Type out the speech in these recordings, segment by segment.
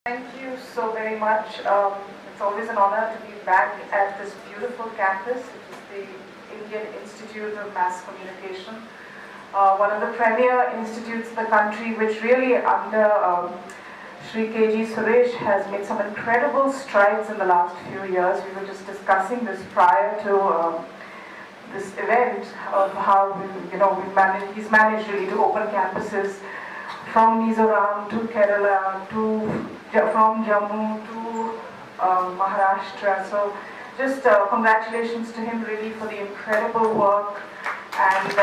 Thank you so very much. It's always an honor to be back at this beautiful campus. It is the Indian Institute of Mass Communication, one of the premier institutes in the country, which really under Shri K.G. Suresh has made some incredible strides in the last few years. We were just discussing this prior to this event of how he's managed really to open campuses from Mizoram to Kerala from Jammu to Maharashtra. So just congratulations to him really for the incredible work, and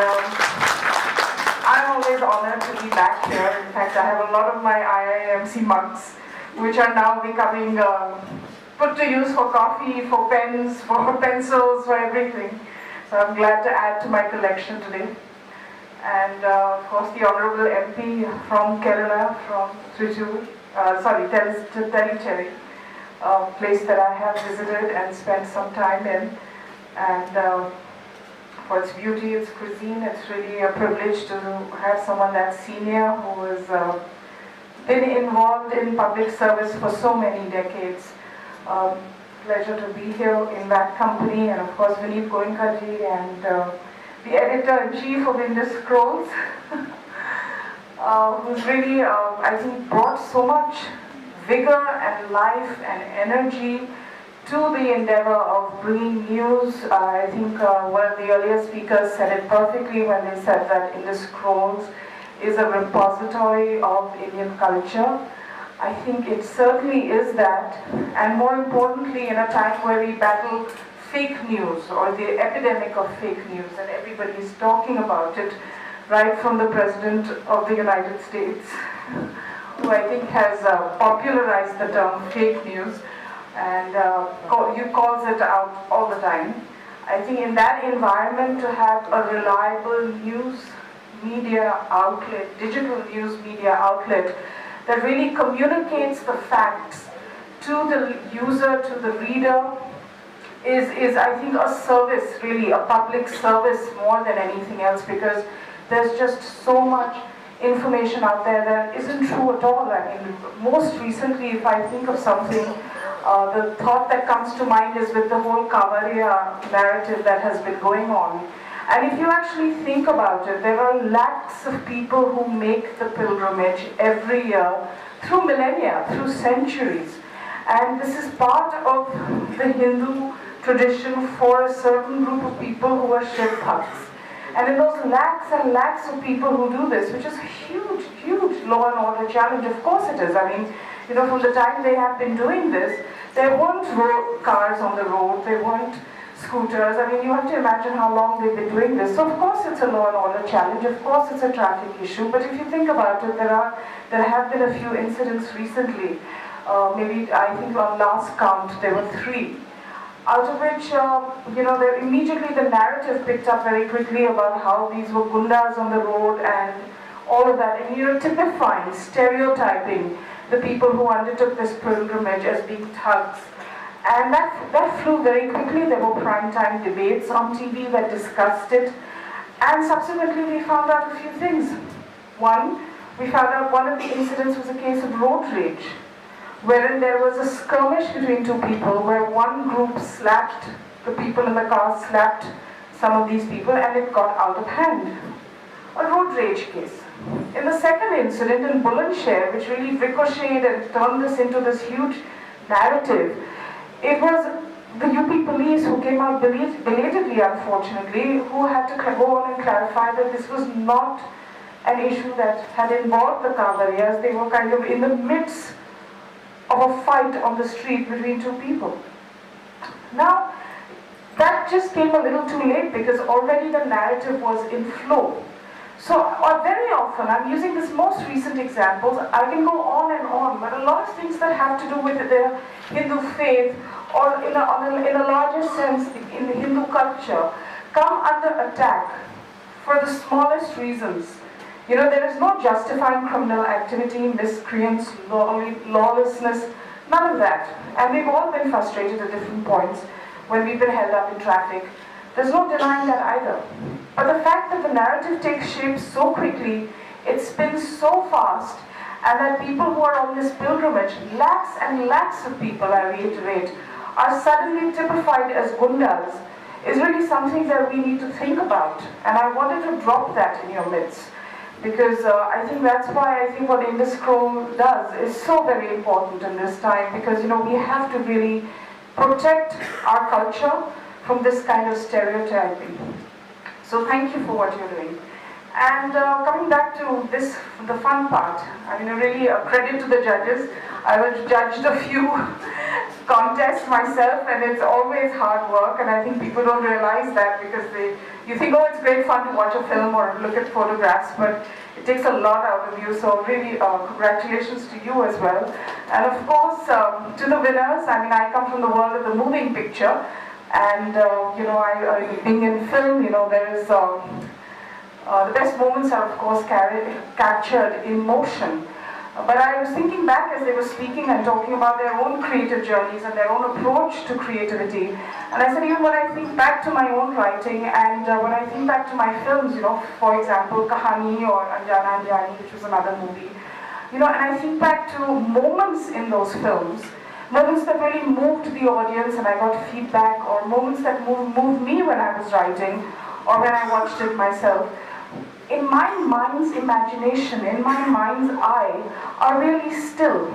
I'm always honored to be back here. In fact, I have a lot of my IIMC mugs which are now becoming put to use for coffee, for pens, for pencils, for everything. So I'm glad to add to my collection today. And of course the Honorable MP from Kerala, from Tellicherry, a place that I have visited and spent some time in. And for its beauty, its cuisine, it's really a privilege to have someone that senior who has been involved in public service for so many decades. Pleasure to be here in that company, and of course Vineet Goenkaji and the editor-in-chief of Indus Scrolls, who's really, I think, brought so much vigor and life and energy to the endeavor of bringing news. I think one of the earlier speakers said it perfectly when they said that Indus Scrolls is a repository of Indian culture. I think it certainly is that, and more importantly, in a time where we battle fake news or the epidemic of fake news, and everybody is talking about it, right from the President of the United States, who I think has popularized the term fake news, and calls it out all the time. I think in that environment, to have a reliable news media outlet, digital news media outlet, that really communicates the facts to the user, to the reader, is I think a service, really a public service more than anything else, because there's just so much information out there that isn't true at all. I mean, most recently, if I think of something, the thought that comes to mind is with the whole Kavariya narrative that has been going on. And if you actually think about it, there are lakhs of people who make the pilgrimage every year through millennia, through centuries. And this is part of the Hindu tradition for a certain group of people who are Shiv Bhakts. And in those lakhs and lakhs of people who do this, which is a huge, huge law and order challenge, of course it is. I mean, from the time they have been doing this, there weren't cars on the road, there weren't scooters. I mean, you have to imagine how long they've been doing this. So of course it's a law and order challenge, of course it's a traffic issue, but if you think about it, there have been a few incidents recently. Maybe I think on last count there were 3, out of which immediately the narrative picked up very quickly about how these were gundas on the road and all of that, and typifying, stereotyping the people who undertook this pilgrimage as being thugs. And that flew very quickly. There were prime-time debates on TV that discussed it. And subsequently we found out a few things. One, we found out one of the incidents was a case of road rage, wherein there was a skirmish between 2 people where one group slapped, the people in the car slapped some of these people, and it got out of hand. A road rage case. In the second incident in Bulandshahr, which really ricocheted and turned this into this huge narrative, it was the UP police who came out belatedly, unfortunately, who had to go on and clarify that this was not an issue that had involved the Kavariyas. They were kind of in the midst of a fight on the street between 2 people. Now, that just came a little too late because already the narrative was in flow. So very often, I'm using this most recent examples, I can go on, but a lot of things that have to do with the Hindu faith or in a larger sense in the Hindu culture come under attack for the smallest reasons. There is no justifying criminal activity, miscreants, lawlessness, none of that. And we've all been frustrated at different points when we've been held up in traffic. There's no denying that either. But the fact that the narrative takes shape so quickly, it spins so fast, and that people who are on this pilgrimage, lakhs and lakhs of people, I reiterate, are suddenly typified as gundas, is really something that we need to think about. And I wanted to drop that in your midst, because I think that's why I think what Indus Scroll does is so very important in this time, because we have to really protect our culture from this kind of stereotyping. So thank you for what you're doing. And coming back to the fun part, I mean, really a credit to the judges. I was judged a few contests myself, and it's always hard work, and I think people don't realize that, because you think, oh, it's great fun to watch a film or look at photographs, but it takes a lot out of you. So really, congratulations to you as well. And of course, to the winners. I mean, I come from the world of the moving picture, and being in film, there is the best moments are of course captured in motion. But I was thinking back as they were speaking and talking about their own creative journeys and their own approach to creativity. And I said, even when I think back to my own writing, and when I think back to my films, for example, Kahani or Anjana Anjani, which was another movie, and I think back to moments in those films, moments that really moved the audience and I got feedback, or moments that moved me when I was writing or when I watched it myself. In my mind's imagination, in my mind's eye, are really still.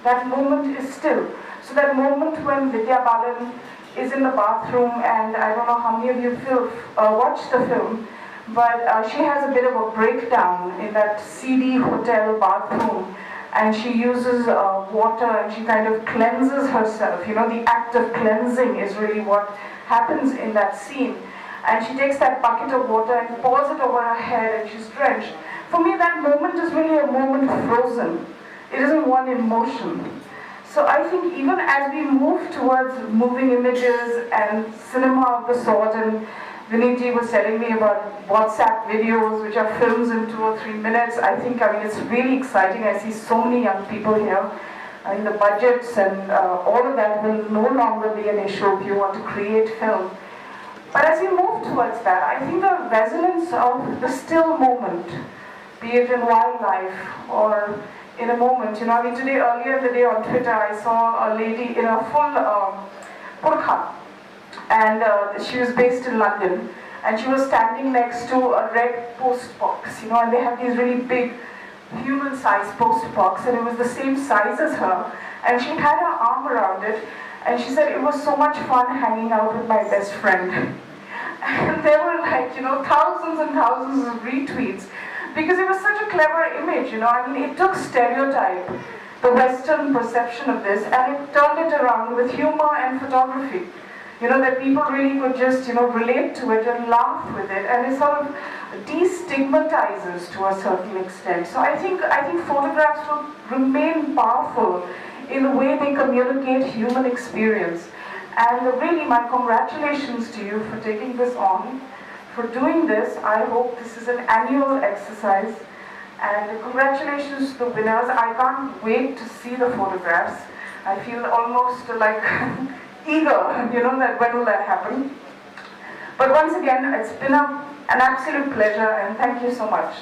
That moment is still. So that moment when Vidya Balan is in the bathroom, and I don't know how many of you watched the film, but she has a bit of a breakdown in that seedy hotel bathroom, and she uses water and she kind of cleanses herself. The act of cleansing is really what happens in that scene. And she takes that bucket of water and pours it over her head, and she's drenched. For me, that moment is really a moment frozen. It isn't one in motion. So I think even as we move towards moving images and cinema of the sort, and Vinitji was telling me about WhatsApp videos, which are films in 2 or 3 minutes, I mean, it's really exciting. I see so many young people here. And the budgets and all of that will no longer be an issue if you want to create film. But as we move towards that, I think the resonance of the still moment, be it in wildlife or in a moment, earlier in the day on Twitter, I saw a lady in a full burqa, and she was based in London, and she was standing next to a red post box, and they have these really big human-sized post box, and it was the same size as her, and she had her arm around it. And she said, it was so much fun hanging out with my best friend. And there were thousands and thousands of retweets, because it was such a clever image, I mean, it took stereotype, the Western perception of this, and it turned it around with humor and photography. That people really could just, relate to it and laugh with it, and it sort of destigmatizes to a certain extent. So I think photographs will remain powerful in the way they communicate human experience. And really, my congratulations to you for taking this on, for doing this. I hope this is an annual exercise. And congratulations to the winners. I can't wait to see the photographs. I feel almost like eager, that when will that happen. But once again, it's been an absolute pleasure, and thank you so much.